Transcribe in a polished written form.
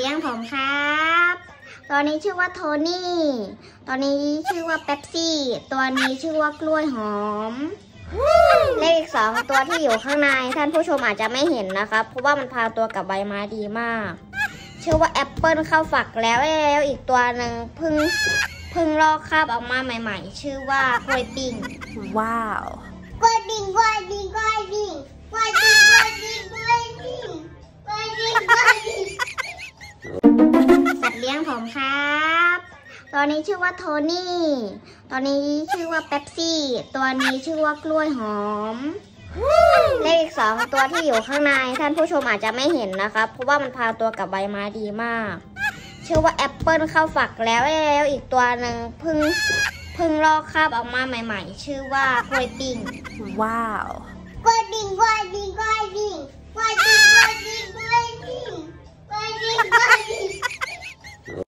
ลี้ยงผมครับตัวนี้ชื่อว่าโทนี่ตัวนี้ชื่อว่าเป๊ปซี่ตัวนี้ชื่อว่ากล้วยหอมเลขอีก2ตัวที่อยู่ข้างในท่านผู้ชมอาจจะไม่เห็นนะครับเพราะว่ามันพาตัวกับใบไม้ดีมากชื่อว่าแอปเปิลเข้าฝักแล้วอีกตัวหนึ่งเพิ่งลอกคราบออกมาใหม่ๆชื่อว่ากล้วยปิ้งว้าวกล้วยปิ้งกล้วยปิ้งกล้วยปิ้งกล้วยปิ้งกล้วยปิ้งกล้วยปิ้งกล้วยปิ้งกล้วยปิ้งสัตว์เลี้ยงผมครับตัวนี้ชื่อว่าโทนี่ตัวนี้ชื่อว่าเป๊ปซี่ตัวนี้ชื่อว่ากล้วยหอมเลขอีก2ตัวที่อยู่ข้างในท่านผู้ชมอาจจะไม่เห็นนะครับเพราะว่ามันพาตัวกับใบไม้ดีมากชื่อว่าแอปเปิลเข้าฝักแล้วอีกตัวหนึ่งเพิ่งลอกคราบออกมาใหม่ๆชื่อว่ากล้วยปิ้งว้าวกล้วยปิ้งกล้วยปิ้งกล้วยปิ้งกล้วยปิ้งกล้วยปิ้ง